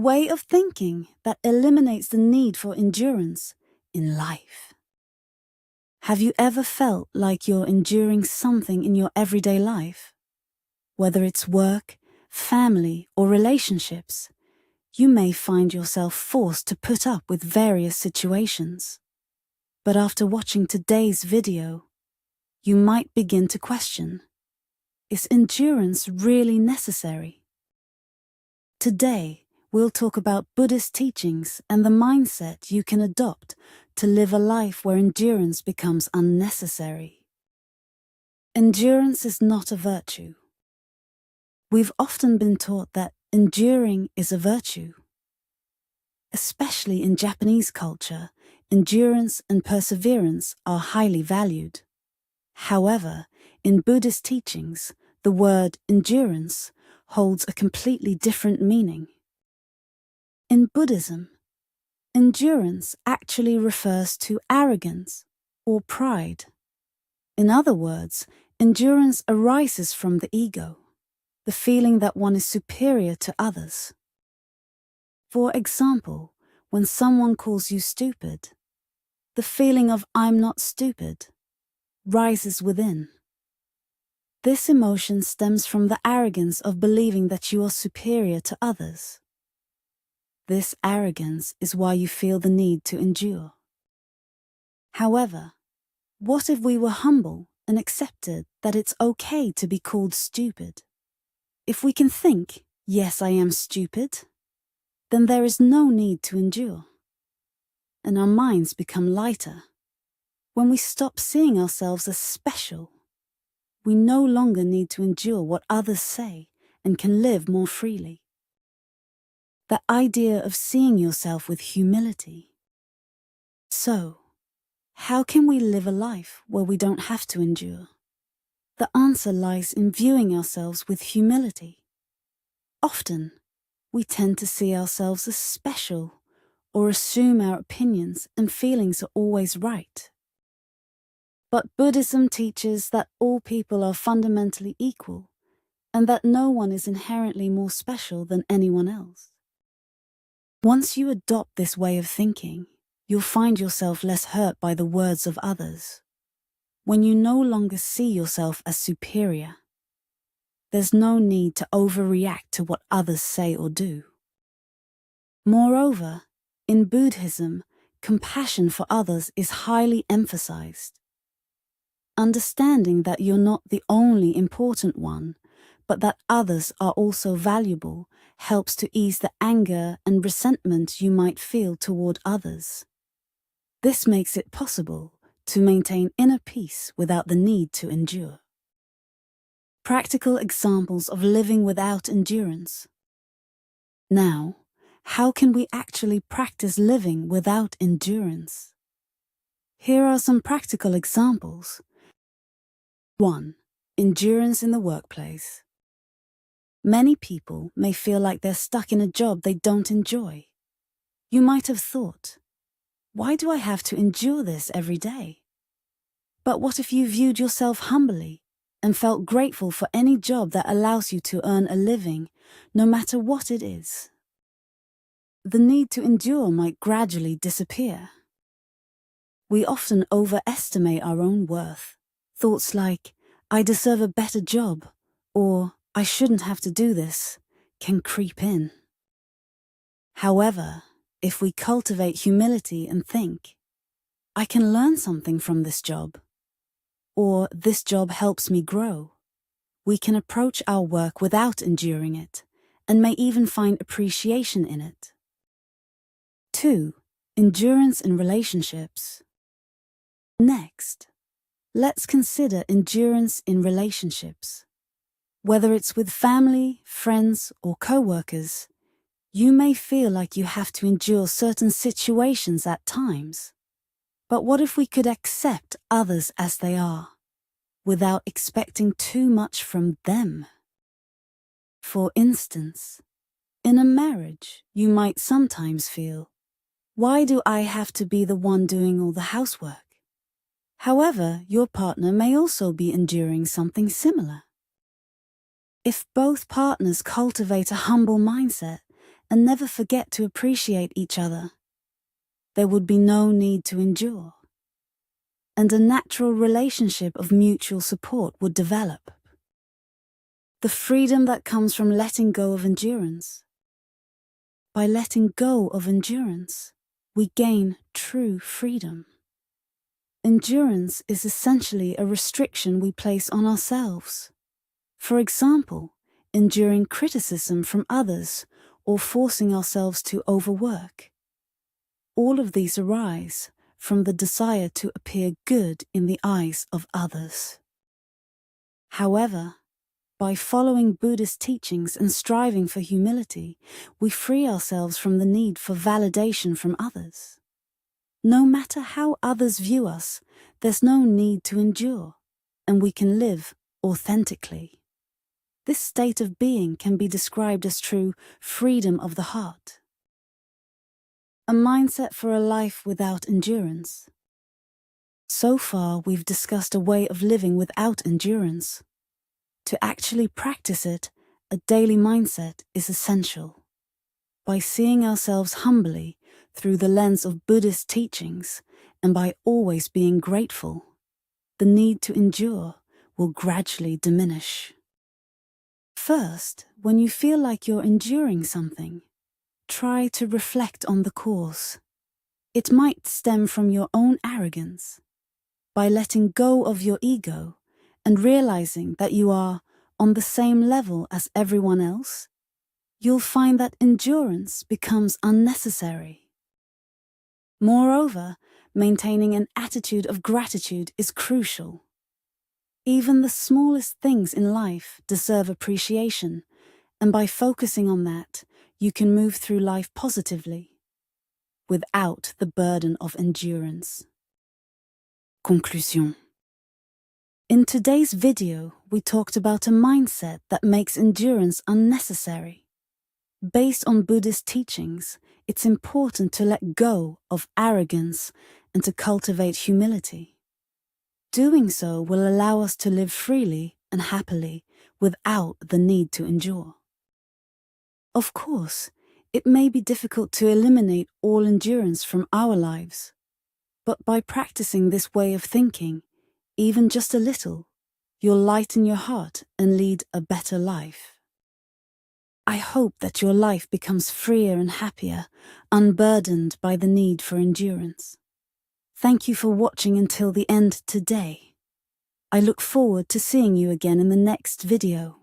way of thinking that eliminates the need for endurance in life. Have you ever felt like you're enduring something in your everyday life? Whether it's work, family, or relationships, you may find yourself forced to put up with various situations. But after watching today's video, you might begin to question, is endurance really necessary? Today, we'll talk about Buddhist teachings and the mindset you can adopt to live a life where endurance becomes unnecessary. Endurance is not a virtue. We've often been taught that enduring is a virtue. Especially in Japanese culture, endurance and perseverance are highly valued. However, in Buddhist teachings, the word endurance holds a completely different meaning. In Buddhism, endurance actually refers to arrogance or pride. In other words, endurance arises from the ego, the feeling that one is superior to others. For example, when someone calls you stupid, the feeling of "I'm not stupid" rises within. This emotion stems from the arrogance of believing that you are superior to others. This arrogance is why you feel the need to endure. However, what if we were humble and accepted that it's okay to be called stupid? If we can think, yes, I am stupid, then there is no need to endure. And our minds become lighter. When we stop seeing ourselves as special, we no longer need to endure what others say and can live more freely. The idea of seeing yourself with humility. So, how can we live a life where we don't have to endure? The answer lies in viewing ourselves with humility. Often, we tend to see ourselves as special or assume our opinions and feelings are always right. But Buddhism teaches that all people are fundamentally equal and that no one is inherently more special than anyone else. Once you adopt this way of thinking, you'll find yourself less hurt by the words of others. When you no longer see yourself as superior, there's no need to overreact to what others say or do. Moreover, in Buddhism, compassion for others is highly emphasized. Understanding that you're not the only important one, but that others are also valuable, helps to ease the anger and resentment you might feel toward others. This makes it possible to maintain inner peace without the need to endure. Practical examples of living without endurance. Now, how can we actually practice living without endurance? Here are some practical examples. 1. Endurance in the workplace. Many people may feel like they're stuck in a job they don't enjoy. You might have thought, why do I have to endure this every day? But what if you viewed yourself humbly and felt grateful for any job that allows you to earn a living, no matter what it is? The need to endure might gradually disappear. We often overestimate our own worth. Thoughts like, I deserve a better job, or I shouldn't have to do this, can creep in. However, if we cultivate humility and think, I can learn something from this job, or this job helps me grow, we can approach our work without enduring it, and may even find appreciation in it. 2. Endurance in relationships. Next, let's consider endurance in relationships. Whether it's with family, friends, or co-workers, you may feel like you have to endure certain situations at times. But what if we could accept others as they are, without expecting too much from them? For instance, in a marriage, you might sometimes feel, why do I have to be the one doing all the housework? However, your partner may also be enduring something similar. If both partners cultivate a humble mindset and never forget to appreciate each other, there would be no need to endure, and a natural relationship of mutual support would develop. The freedom that comes from letting go of endurance. By letting go of endurance, we gain true freedom. Endurance is essentially a restriction we place on ourselves. For example, enduring criticism from others or forcing ourselves to overwork. All of these arise from the desire to appear good in the eyes of others. However, by following Buddhist teachings and striving for humility, we free ourselves from the need for validation from others. No matter how others view us, there's no need to endure, and we can live authentically. This state of being can be described as true freedom of the heart. A mindset for a life without endurance. So far, we've discussed a way of living without endurance. To actually practice it, a daily mindset is essential. By seeing ourselves humbly through the lens of Buddhist teachings and by always being grateful, the need to endure will gradually diminish. First, when you feel like you're enduring something, try to reflect on the cause. It might stem from your own arrogance. By letting go of your ego and realizing that you are on the same level as everyone else, you'll find that endurance becomes unnecessary. Moreover, maintaining an attitude of gratitude is crucial. Even the smallest things in life deserve appreciation, and by focusing on that, you can move through life positively, without the burden of endurance. Conclusion. In today's video, we talked about a mindset that makes endurance unnecessary. Based on Buddhist teachings, it's important to let go of arrogance and to cultivate humility. Doing so will allow us to live freely and happily without the need to endure. Of course, it may be difficult to eliminate all endurance from our lives, but by practicing this way of thinking, even just a little, you'll lighten your heart and lead a better life. I hope that your life becomes freer and happier, unburdened by the need for endurance. Thank you for watching until the end today. I look forward to seeing you again in the next video.